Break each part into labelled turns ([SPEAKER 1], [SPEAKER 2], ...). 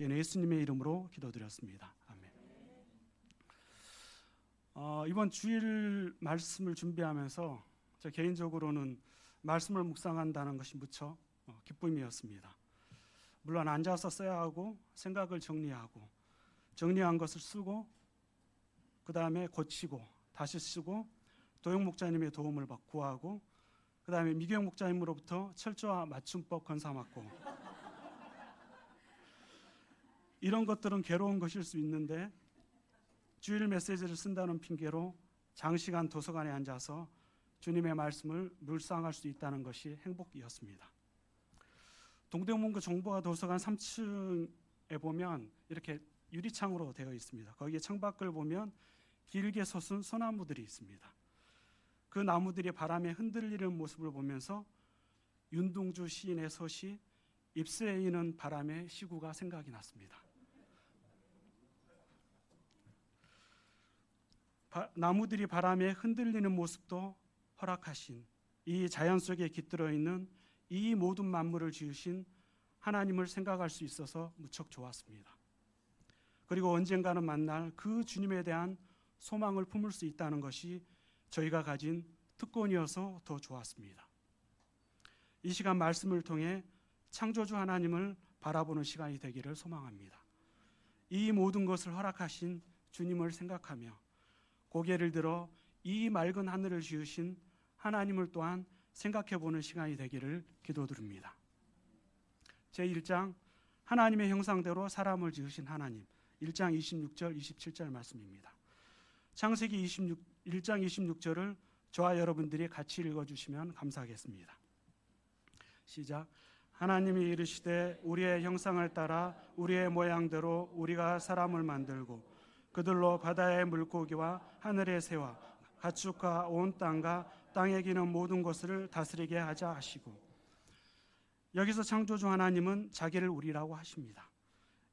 [SPEAKER 1] 주인 예수님의 이름으로 기도드렸습니다. 아멘. 이번 주일 말씀을 준비하면서 저 개인적으로는 말씀을 묵상한다는 것이 무척 기쁨이었습니다. 물론 앉아서 써야 하고 생각을 정리하고 정리한 것을 쓰고 그 다음에 고치고 다시 쓰고 도영 목자님의 도움을 구하고 그 다음에 미경 목자님으로부터 철저와 맞춤법 건사받고 이런 것들은 괴로운 것일 수 있는데 주일 메시지를 쓴다는 핑계로 장시간 도서관에 앉아서 주님의 말씀을 묵상할 수 있다는 것이 행복이었습니다. 동대문구 정보화 도서관 3층에 보면 이렇게 유리창으로 되어 있습니다. 거기에 창밖을 보면 길게 솟은 소나무들이 있습니다. 그 나무들이 바람에 흔들리는 모습을 보면서 윤동주 시인의 서시 잎새에 이는 바람의 시구가 생각이 났습니다. 나무들이 바람에 흔들리는 모습도 허락하신 이 자연 속에 깃들어 있는 이 모든 만물을 지으신 하나님을 생각할 수 있어서 무척 좋았습니다. 그리고 언젠가는 만날 그 주님에 대한 소망을 품을 수 있다는 것이 저희가 가진 특권이어서 더 좋았습니다. 이 시간 말씀을 통해 창조주 하나님을 바라보는 시간이 되기를 소망합니다. 이 모든 것을 허락하신 주님을 생각하며 고개를 들어 이 맑은 하늘을 지으신 하나님을 또한 생각해보는 시간이 되기를 기도드립니다. 제1장 하나님의 형상대로 사람을 지으신 하나님 1장 26절 27절 말씀입니다. 창세기 1장 26절을 저와 여러분들이 같이 읽어주시면 감사하겠습니다. 시작. 하나님이 이르시되 우리의 형상을 따라 우리의 모양대로 우리가 사람을 만들고 그들로 바다의 물고기와 하늘의 새와 가축과 온 땅과 땅에 기는 모든 것을 다스리게 하자 하시고, 여기서 창조주 하나님은 자기를 우리라고 하십니다.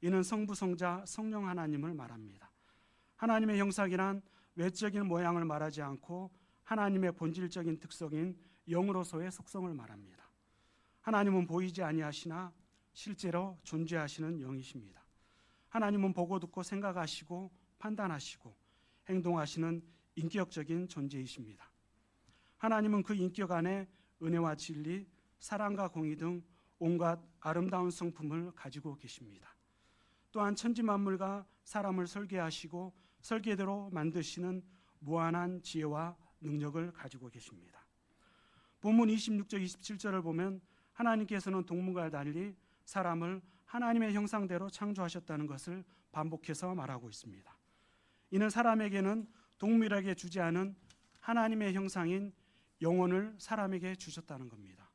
[SPEAKER 1] 이는 성부, 성자, 성령 하나님을 말합니다. 하나님의 형상이란 외적인 모양을 말하지 않고 하나님의 본질적인 특성인 영으로서의 속성을 말합니다. 하나님은 보이지 아니하시나 실제로 존재하시는 영이십니다. 하나님은 보고 듣고 생각하시고 판단하시고 행동하시는 인격적인 존재이십니다. 하나님은 그 인격 안에 은혜와 진리, 사랑과 공의 등 온갖 아름다운 성품을 가지고 계십니다. 또한 천지만물과 사람을 설계하시고 설계대로 만드시는 무한한 지혜와 능력을 가지고 계십니다. 본문 26절 27절을 보면 하나님께서는 동물과 달리 사람을 하나님의 형상대로 창조하셨다는 것을 반복해서 말하고 있습니다. 이는 사람에게는 동물에게 주지 않은 하나님의 형상인 영혼을 사람에게 주셨다는 겁니다.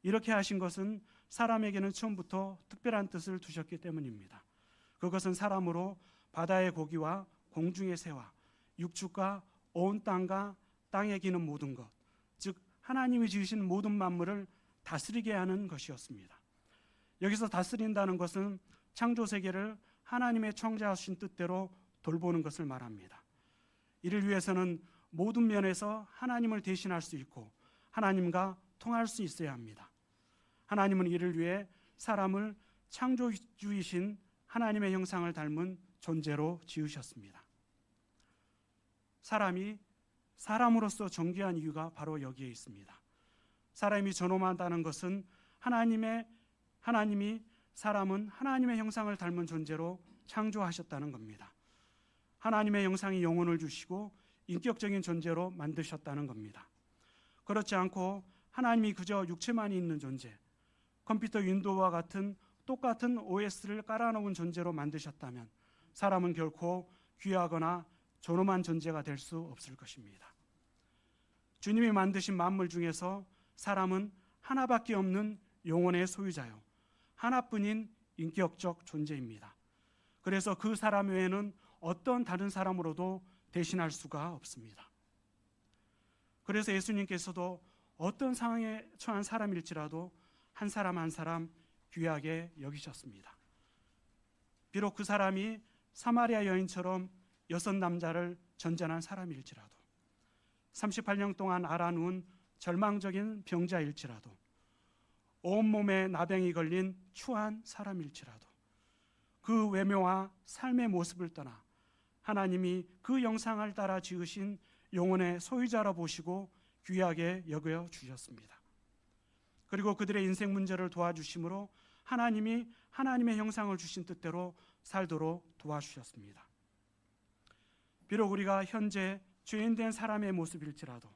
[SPEAKER 1] 이렇게 하신 것은 사람에게는 처음부터 특별한 뜻을 두셨기 때문입니다. 그것은 사람으로 바다의 고기와 공중의 새와 육축과 온 땅과 땅에 기는 모든 것, 즉 하나님이 지으신 모든 만물을 다스리게 하는 것이었습니다. 여기서 다스린다는 것은 창조 세계를 하나님의 창조하신 뜻대로 돌보는 것을 말합니다. 이를 위해서는 모든 면에서 하나님을 대신할 수 있고 하나님과 통할 수 있어야 합니다. 하나님은 이를 위해 사람을 창조주이신 하나님의 형상을 닮은 존재로 지으셨습니다. 사람이 사람으로서 존귀한 이유가 바로 여기에 있습니다. 사람이 존엄하다는 것은 하나님이 사람은 하나님의 형상을 닮은 존재로 창조하셨다는 겁니다. 하나님의 형상이 영혼을 주시고 인격적인 존재로 만드셨다는 겁니다. 그렇지 않고 하나님이 그저 육체만 있는 존재, 컴퓨터 윈도우와 같은 똑같은 OS를 깔아놓은 존재로 만드셨다면 사람은 결코 귀하거나 존엄한 존재가 될 수 없을 것입니다. 주님이 만드신 만물 중에서 사람은 하나밖에 없는 영혼의 소유자요, 하나뿐인 인격적 존재입니다. 그래서 그 사람 외에는 어떤 다른 사람으로도 대신할 수가 없습니다. 그래서 예수님께서도 어떤 상황에 처한 사람일지라도 한 사람 한 사람 귀하게 여기셨습니다. 비록 그 사람이 사마리아 여인처럼 6 남자를 전전한 사람일지라도 38년 동안 앓아누운 절망적인 병자일지라도 온몸에 나병이 걸린 추한 사람일지라도 그 외모와 삶의 모습을 떠나 하나님이 그 영상을 따라 지으신 영혼의 소유자라 보시고 귀하게 여겨 주셨습니다. 그리고 그들의 인생 문제를 도와주심으로 하나님이 하나님의 형상을 주신 뜻대로 살도록 도와주셨습니다. 비록 우리가 현재 죄인된 사람의 모습일지라도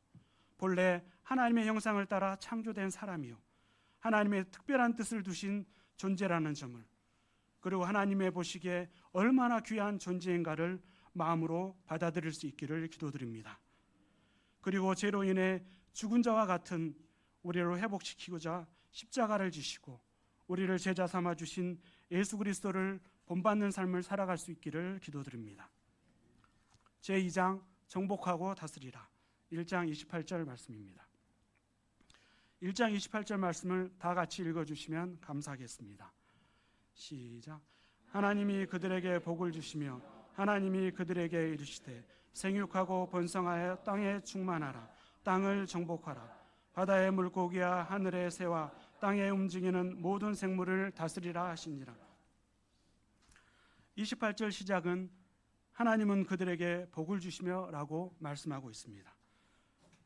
[SPEAKER 1] 본래 하나님의 형상을 따라 창조된 사람이요 하나님의 특별한 뜻을 두신 존재라는 점을, 그리고 하나님의 보시기에 얼마나 귀한 존재인가를 마음으로 받아들일 수 있기를 기도드립니다. 그리고 죄로 인해 죽은 자와 같은 우리를 회복시키고자 십자가를 지시고 우리를 제자 삼아 주신 예수 그리스도를 본받는 삶을 살아갈 수 있기를 기도드립니다. 제2장 정복하고 다스리라 1장 28절 말씀입니다. 1장 28절 말씀을 다 같이 읽어주시면 감사하겠습니다. 시작. 하나님이 그들에게 복을 주시며 하나님이 그들에게 이르시되 생육하고 번성하여 땅에 충만하라. 땅을 정복하라. 바다의 물고기와 하늘의 새와 땅에 움직이는 모든 생물을 다스리라 하시니라. 28절 시작은 하나님은 그들에게 복을 주시며 라고 말씀하고 있습니다.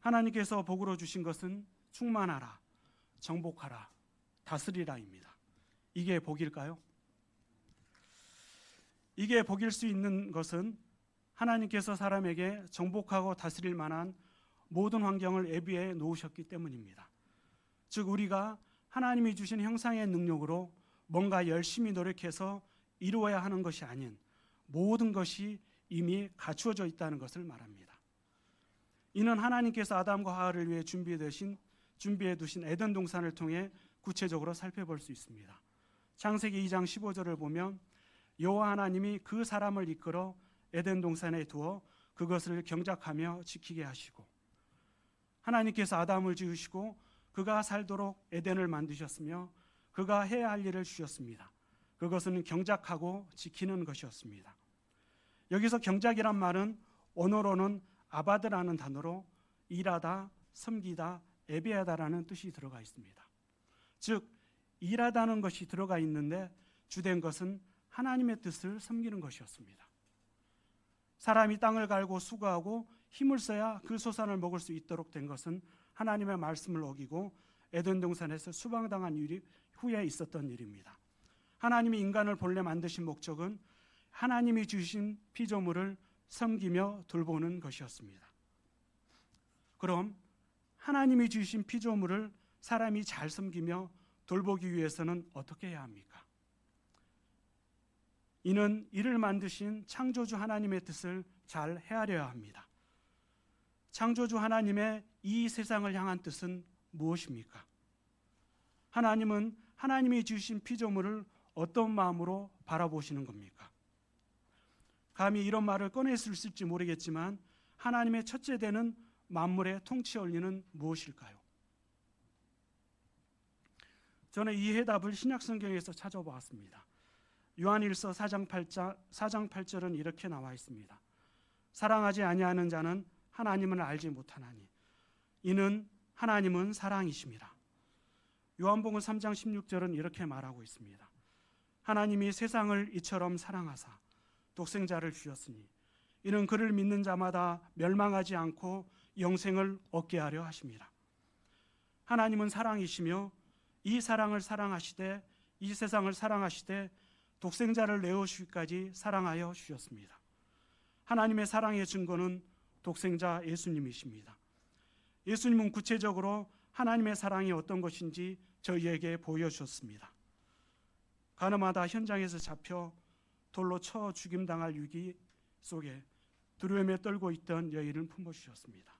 [SPEAKER 1] 하나님께서 복으로 주신 것은 충만하라, 정복하라, 다스리라입니다. 이게 복일까요? 이게 복일 수 있는 것은 하나님께서 사람에게 정복하고 다스릴 만한 모든 환경을 예비해 놓으셨기 때문입니다. 즉 우리가 하나님이 주신 형상의 능력으로 뭔가 열심히 노력해서 이루어야 하는 것이 아닌 모든 것이 이미 갖추어져 있다는 것을 말합니다. 이는 하나님께서 아담과 하와를 위해 준비해 두신 에덴 동산을 통해 구체적으로 살펴볼 수 있습니다. 창세기 2장 15절을 보면 여호와 하나님이 그 사람을 이끌어 에덴 동산에 두어 그것을 경작하며 지키게 하시고, 하나님께서 아담을 지으시고 그가 살도록 에덴을 만드셨으며 그가 해야 할 일을 주셨습니다. 그것은 경작하고 지키는 것이었습니다. 여기서 경작이란 말은 언어로는 아바드라는 단어로 일하다, 섬기다, 예배하다라는 뜻이 들어가 있습니다. 즉 일하다는 것이 들어가 있는데 주된 것은 하나님의 뜻을 섬기는 것이었습니다. 사람이 땅을 갈고 수고하고 힘을 써야 그 소산을 먹을 수 있도록 된 것은 하나님의 말씀을 어기고 에덴 동산에서 수방당한 일이 후에 있었던 일입니다. 하나님이 인간을 본래 만드신 목적은 하나님이 주신 피조물을 섬기며 돌보는 것이었습니다. 그럼 하나님이 주신 피조물을 사람이 잘 섬기며 돌보기 위해서는 어떻게 해야 합니까? 이는 이를 만드신 창조주 하나님의 뜻을 잘 헤아려야 합니다. 창조주 하나님의 이 세상을 향한 뜻은 무엇입니까? 하나님은 하나님이 주신 피조물을 어떤 마음으로 바라보시는 겁니까? 감히 이런 말을 꺼낼 수 있을지 모르겠지만 하나님의 첫째 되는 만물의 통치 원리는 무엇일까요? 저는 이 해답을 신약성경에서 찾아보았습니다. 요한일서 4장 8절은 이렇게 나와 있습니다. 사랑하지 아니하는 자는 하나님을 알지 못하나니 이는 하나님은 사랑이심이라. 요한복음 3장 16절은 이렇게 말하고 있습니다. 하나님이 세상을 이처럼 사랑하사 독생자를 주셨으니 이는 그를 믿는 자마다 멸망하지 않고 영생을 얻게 하려 하심이라. 하나님은 사랑이시며 이 사랑을 사랑하시되 이 세상을 사랑하시되 독생자를 내어주기까지 사랑하여 주셨습니다. 하나님의 사랑의 증거는 독생자 예수님이십니다. 예수님은 구체적으로 하나님의 사랑이 어떤 것인지 저희에게 보여주셨습니다. 가늠하다 현장에서 잡혀 돌로 쳐 죽임당할 위기 속에 두려움에 떨고 있던 여인을 품어주셨습니다.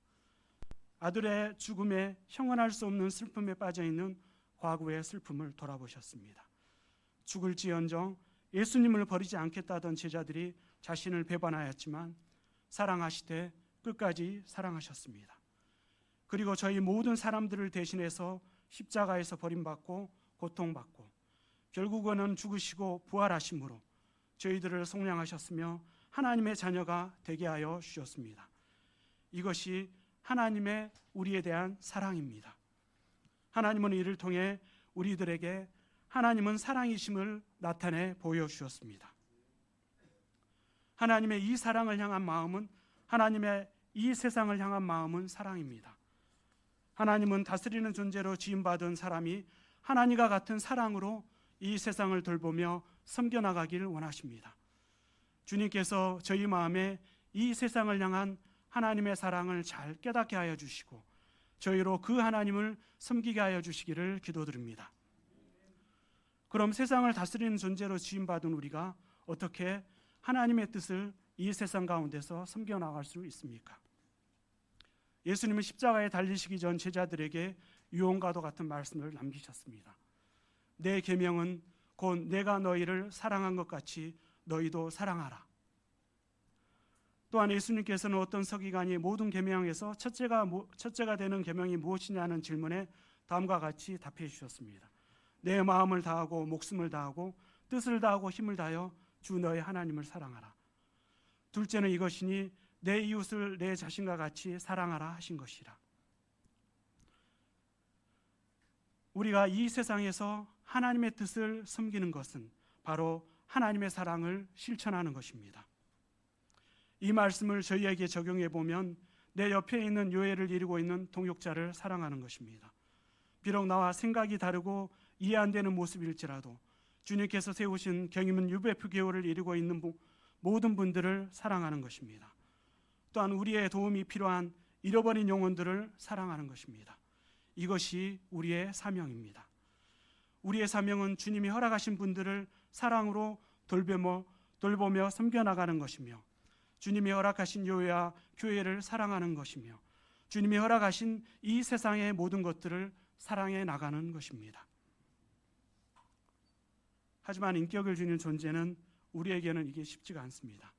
[SPEAKER 1] 아들의 죽음에 형언할 수 없는 슬픔에 빠져있는 과거의 슬픔을 돌아보셨습니다. 죽을지언정 예수님을 버리지 않겠다던 제자들이 자신을 배반하였지만 사랑하시되 끝까지 사랑하셨습니다. 그리고 저희 모든 사람들을 대신해서 십자가에서 버림받고 고통받고 결국은 죽으시고 부활하심으로 저희들을 속량하셨으며 하나님의 자녀가 되게 하여 주셨습니다. 이것이 하나님의 우리에 대한 사랑입니다. 하나님은 이를 통해 우리들에게 하나님은 사랑이심을 나타내 보여주셨습니다. 하나님의 이 사랑을 향한 마음은, 하나님의 이 세상을 향한 마음은 사랑입니다. 하나님은 다스리는 존재로 지음받은 사람이 하나님과 같은 사랑으로 이 세상을 돌보며 섬겨나가기를 원하십니다. 주님께서 저희 마음에 이 세상을 향한 하나님의 사랑을 잘 깨닫게 하여 주시고 저희로 그 하나님을 섬기게 하여 주시기를 기도드립니다. 그럼 세상을 다스리는 존재로 지음받은 우리가 어떻게 하나님의 뜻을 이 세상 가운데서 섬겨나갈 수 있습니까? 예수님은 십자가에 달리시기 전 제자들에게 유언과도 같은 말씀을 남기셨습니다. 내 계명은 곧 내가 너희를 사랑한 것 같이 너희도 사랑하라. 또한 예수님께서는 어떤 서기관이 모든 계명에서 첫째가 되는 계명이 무엇이냐는 질문에 다음과 같이 답해 주셨습니다. 내 마음을 다하고 목숨을 다하고 뜻을 다하고 힘을 다하여 주 너의 하나님을 사랑하라. 둘째는 이것이니 내 이웃을 내 자신과 같이 사랑하라 하신 것이라. 우리가 이 세상에서 하나님의 뜻을 섬기는 것은 바로 하나님의 사랑을 실천하는 것입니다. 이 말씀을 저희에게 적용해 보면 내 옆에 있는 요해를 이루고 있는 동역자를 사랑하는 것입니다. 비록 나와 생각이 다르고 이해 안 되는 모습일지라도 주님께서 세우신 경임은 UBF 교회를 이루고 있는 모든 분들을 사랑하는 것입니다. 또한 우리의 도움이 필요한 잃어버린 영혼들을 사랑하는 것입니다. 이것이 우리의 사명입니다. 우리의 사명은 주님이 허락하신 분들을 사랑으로 돌보며 섬겨나가는 것이며, 주님이 허락하신 교회와 교회를 사랑하는 것이며, 주님이 허락하신 이 세상의 모든 것들을 사랑해 나가는 것입니다. 하지만 인격을 지닌 존재는 우리에게는 이게 쉽지가 않습니다.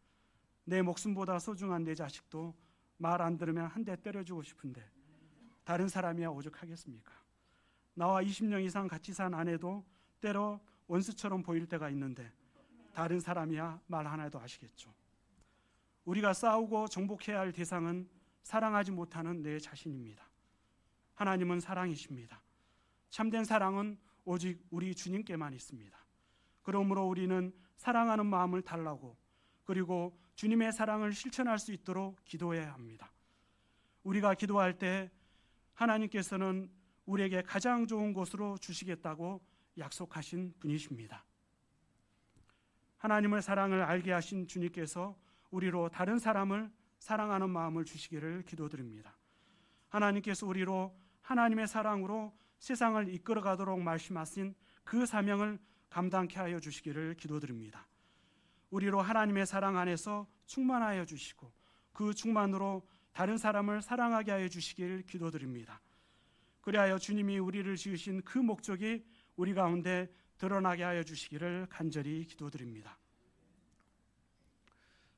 [SPEAKER 1] 내 목숨보다 소중한 내 자식도 말 안 들으면 한 대 때려주고 싶은데 다른 사람이야 오죽하겠습니까? 나와 20년 이상 같이 산 아내도 때로 원수처럼 보일 때가 있는데 다른 사람이야 말 하나도 아시겠죠. 우리가 싸우고 정복해야 할 대상은 사랑하지 못하는 내 자신입니다. 하나님은 사랑이십니다. 참된 사랑은 오직 우리 주님께만 있습니다. 그러므로 우리는 사랑하는 마음을 달라고, 그리고 주님의 사랑을 실천할 수 있도록 기도해야 합니다. 우리가 기도할 때 하나님께서는 우리에게 가장 좋은 곳으로 주시겠다고 약속하신 분이십니다. 하나님의 사랑을 알게 하신 주님께서 우리로 다른 사람을 사랑하는 마음을 주시기를 기도드립니다. 하나님께서 우리로 하나님의 사랑으로 세상을 이끌어가도록 말씀하신 그 사명을 감당케 하여 주시기를 기도드립니다. 우리로 하나님의 사랑 안에서 충만하여 주시고 그 충만으로 다른 사람을 사랑하게 하여 주시기를 기도드립니다. 그리하여 주님이 우리를 지으신 그 목적이 우리 가운데 드러나게 하여 주시기를 간절히 기도드립니다.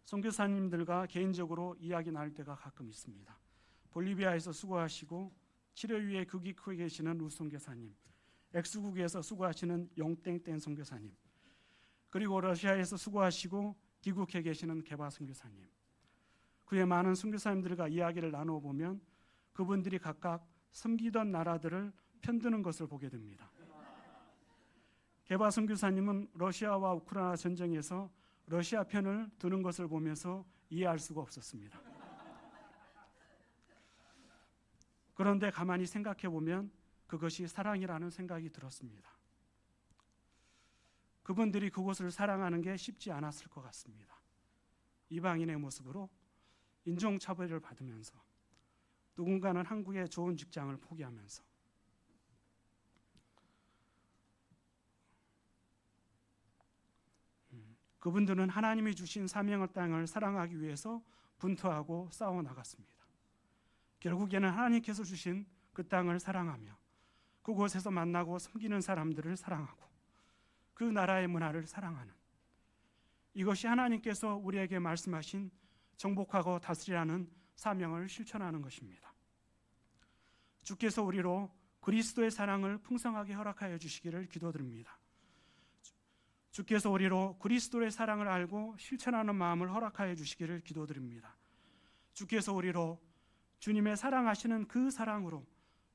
[SPEAKER 1] 선교사님들과 개인적으로 이야기 나눌 때가 가끔 있습니다. 볼리비아에서 수고하시고 치료위에 극익후에 계시는 루 선교사님, 엑스국에서 수고하시는 용땡땡 선교사님, 그리고 러시아에서 수고하시고 귀국해 계시는 개바 선교사님, 그의 많은 선교사님들과 이야기를 나누어 보면 그분들이 각각 섬기던 나라들을 편드는 것을 보게 됩니다. 개바 선교사님은 러시아와 우크라이나 전쟁에서 러시아 편을 드는 것을 보면서 이해할 수가 없었습니다. 그런데 가만히 생각해 보면 그것이 사랑이라는 생각이 들었습니다. 그분들이 그곳을 사랑하는 게 쉽지 않았을 것 같습니다. 이방인의 모습으로 인종차별을 받으면서, 누군가는 한국의 좋은 직장을 포기하면서, 그분들은 하나님이 주신 사명의 땅을 사랑하기 위해서 분투하고 싸워 나갔습니다. 결국에는 하나님께서 주신 그 땅을 사랑하며 그곳에서 만나고 섬기는 사람들을 사랑하고 그 나라의 문화를 사랑하는, 이것이 하나님께서 우리에게 말씀하신 정복하고 다스리라는 사명을 실천하는 것입니다. 주께서 우리로 그리스도의 사랑을 풍성하게 허락하여 주시기를 기도드립니다. 주께서 우리로 그리스도의 사랑을 알고 실천하는 마음을 허락하여 주시기를 기도드립니다. 주께서 우리로 주님의 사랑하시는 그 사랑으로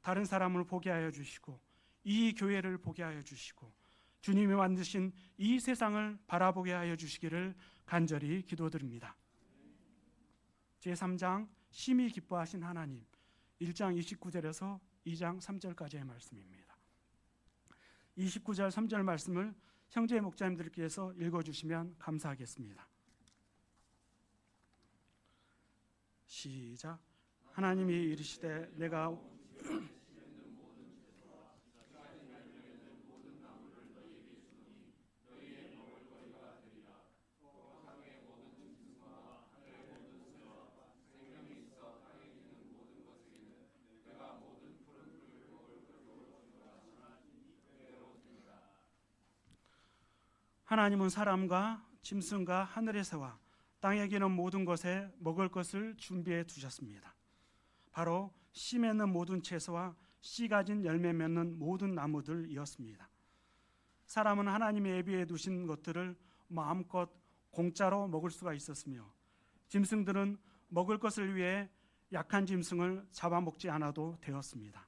[SPEAKER 1] 다른 사람을 보게 하여 주시고 이 교회를 보게 하여 주시고 주님이 만드신 이 세상을 바라보게 하여 주시기를 간절히 기도드립니다. 제3장 심히 기뻐하신 하나님, 1장 29절에서 2장 3절까지의 말씀입니다. 29절 3절 말씀을 형제 목자님들께서 읽어주시면 감사하겠습니다. 시작. 하나님이 이르시되 내가 하나님은 사람과 짐승과 하늘의 새와 땅에 기는 모든 것에 먹을 것을 준비해 두셨습니다. 바로 씨 맺는 모든 채소와 씨 가진 열매 맺는 모든 나무들이었습니다. 사람은 하나님이 예비해 두신 것들을 마음껏 공짜로 먹을 수가 있었으며 짐승들은 먹을 것을 위해 약한 짐승을 잡아먹지 않아도 되었습니다.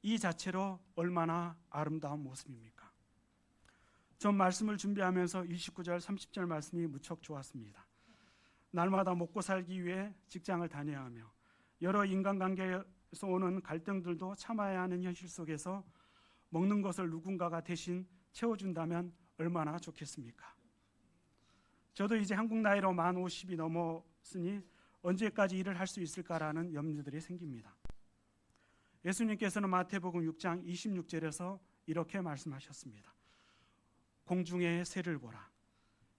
[SPEAKER 1] 이 자체로 얼마나 아름다운 모습입니까? 전 말씀을 준비하면서 29절 30절 말씀이 무척 좋았습니다. 날마다 먹고 살기 위해 직장을 다녀야 하며 여러 인간관계에서 오는 갈등들도 참아야 하는 현실 속에서 먹는 것을 누군가가 대신 채워준다면 얼마나 좋겠습니까? 저도 이제 한국 나이로 만 50이 넘었으니 언제까지 일을 할 수 있을까라는 염려들이 생깁니다. 예수님께서는 마태복음 6장 26절에서 이렇게 말씀하셨습니다. 공중의 새를 보라.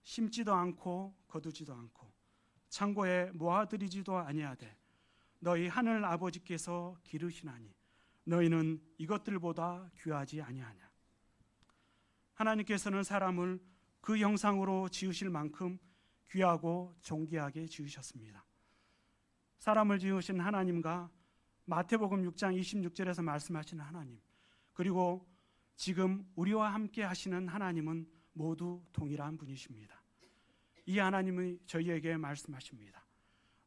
[SPEAKER 1] 심지도 않고 거두지도 않고 창고에 모아들이지도 아니하되 너희 하늘 아버지께서 기르시나니 너희는 이것들보다 귀하지 아니하냐. 하나님께서는 사람을 그 형상으로 지으실 만큼 귀하고 존귀하게 지으셨습니다. 사람을 지으신 하나님과 마태복음 6장 26절에서 말씀하시는 하나님, 그리고 지금 우리와 함께 하시는 하나님은 모두 동일한 분이십니다. 이 하나님이 저희에게 말씀하십니다.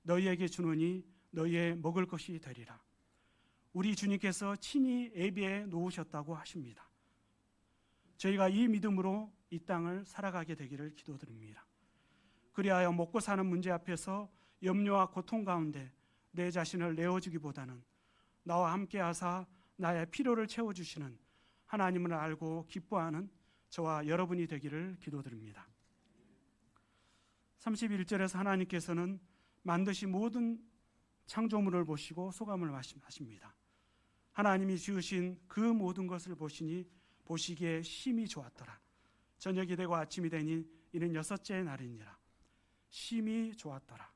[SPEAKER 1] 너희에게 주노니 너희의 먹을 것이 되리라. 우리 주님께서 친히 예비해 놓으셨다고 하십니다. 저희가 이 믿음으로 이 땅을 살아가게 되기를 기도드립니다. 그리하여 먹고 사는 문제 앞에서 염려와 고통 가운데 내 자신을 내어주기보다는 나와 함께 하사 나의 필요를 채워주시는 하나님을 알고 기뻐하는 저와 여러분이 되기를 기도드립니다. 31절에서 하나님께서는 만드신 모든 창조물을 보시고 소감을 말씀하십니다. 하나님이 지으신 그 모든 것을 보시니 보시기에 심히 좋았더라. 저녁이 되고 아침이 되니 이는 6째 날이니라. 심히 좋았더라.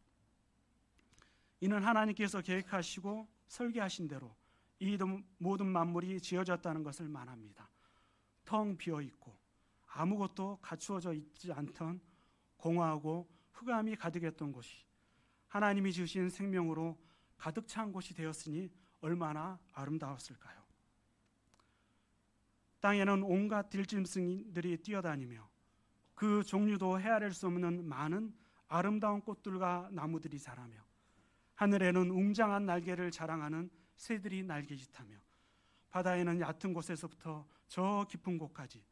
[SPEAKER 1] 이는 하나님께서 계획하시고 설계하신 대로 이 모든 만물이 지어졌다는 것을 말합니다. 텅 비어 있고 아무것도 갖추어져 있지 않던 공허하고 흑암이 가득했던 곳이 하나님이 주신 생명으로 가득 찬 곳이 되었으니 얼마나 아름다웠을까요? 땅에는 온갖 들짐승들이 뛰어다니며 그 종류도 헤아릴 수 없는 많은 아름다운 꽃들과 나무들이 자라며 하늘에는 웅장한 날개를 자랑하는 새들이 날개짓하며 바다에는 얕은 곳에서부터 저 깊은 곳까지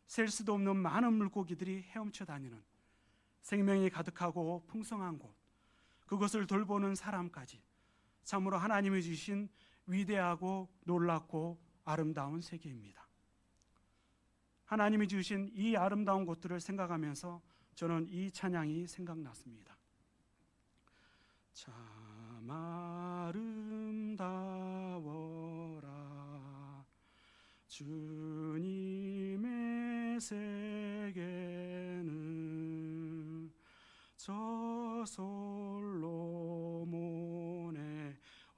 [SPEAKER 1] 셀 수도 없는 많은 물고기들이 헤엄쳐 다니는 생명이 가득하고 풍성한 곳, 그것을 돌보는 사람까지 참으로 하나님이 주신 위대하고 놀랍고 아름다운 세계입니다. 하나님이 주신 이 아름다운 곳들을 생각하면서 저는 이 찬양이 생각났습니다. 참 아름다워라 주님의 세계는 저 솔로몬의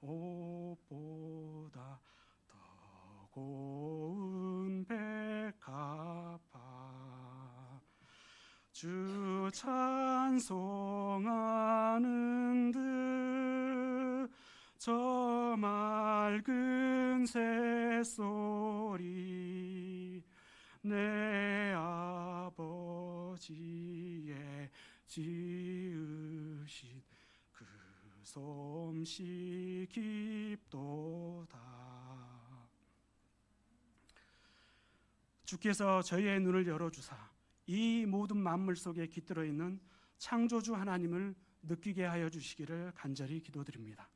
[SPEAKER 1] 옷보다 더 고운 백합화 주 찬송하는 듯 저 맑은 새소리 내 아버지의 지으신 그 솜씨 깊도다. 주께서 저희의 눈을 열어주사 이 모든 만물 속에 깃들어 있는 창조주 하나님을 느끼게 하여 주시기를 간절히 기도드립니다.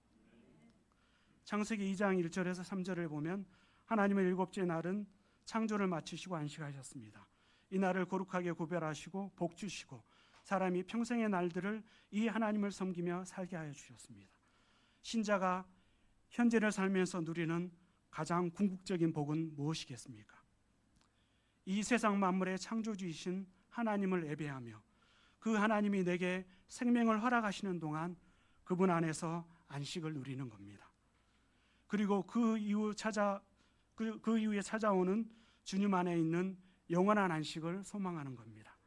[SPEAKER 1] 창세기 2장 1절에서 3절을 보면 하나님은 일곱째 날은 창조를 마치시고 안식하셨습니다. 이 날을 거룩하게 구별하시고 복 주시고 사람이 평생의 날들을 이 하나님을 섬기며 살게 하여 주셨습니다. 신자가 현재를 살면서 누리는 가장 궁극적인 복은 무엇이겠습니까? 이 세상 만물의 창조주이신 하나님을 예배하며 그 하나님이 내게 생명을 허락하시는 동안 그분 안에서 안식을 누리는 겁니다. 그리고 그 이후에 찾아오는 주님 안에 있는 영원한 안식을 소망하는 겁니다.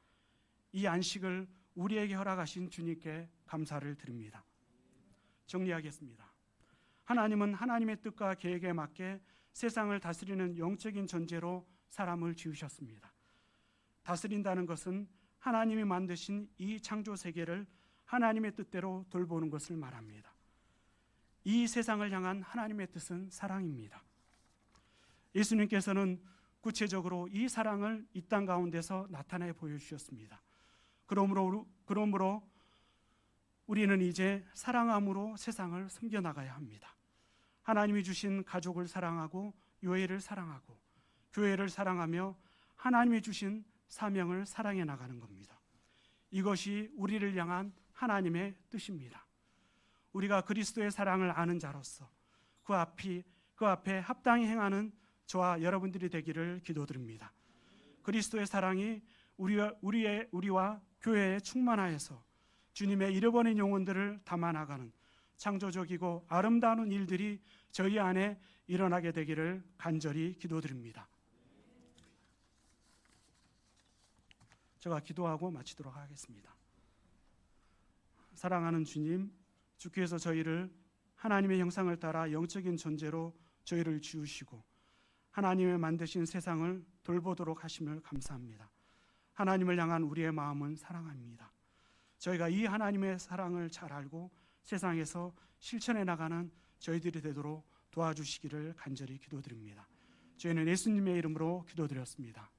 [SPEAKER 1] 이 안식을 우리에게 허락하신 주님께 감사를 드립니다. 정리하겠습니다. 하나님은 하나님의 뜻과 계획에 맞게 세상을 다스리는 영적인 존재로 사람을 지으셨습니다. 다스린다는 것은 하나님이 만드신 이 창조 세계를 하나님의 뜻대로 돌보는 것을 말합니다. 이 세상을 향한 하나님의 뜻은 사랑입니다. 예수님께서는 구체적으로 이 사랑을 이 땅 가운데서 나타내 보여주셨습니다. 그러므로 우리는 이제 사랑함으로 세상을 섬겨나가야 합니다. 하나님이 주신 가족을 사랑하고 교회를 사랑하고 교회를 사랑하며 하나님이 주신 사명을 사랑해 나가는 겁니다. 이것이 우리를 향한 하나님의 뜻입니다. 우리가 그리스도의 사랑을 아는 자로서 그 앞에 합당히 행하는 저와 여러분들이 되기를 기도드립니다. 그리스도의 사랑이 우리와 교회에 충만하여서 주님의 잃어버린 영혼들을 담아나가는 창조적이고 아름다운 일들이 저희 안에 일어나게 되기를 간절히 기도드립니다. 제가 기도하고 마치도록 하겠습니다. 사랑하는 주님, 주께서 저희를 하나님의 형상을 따라 영적인 존재로 저희를 지으시고 하나님의 만드신 세상을 돌보도록 하심을 감사합니다. 하나님을 향한 우리의 마음은 사랑합니다. 저희가 이 하나님의 사랑을 잘 알고 세상에서 실천해 나가는 저희들이 되도록 도와주시기를 간절히 기도드립니다. 저희는 예수님의 이름으로 기도드렸습니다.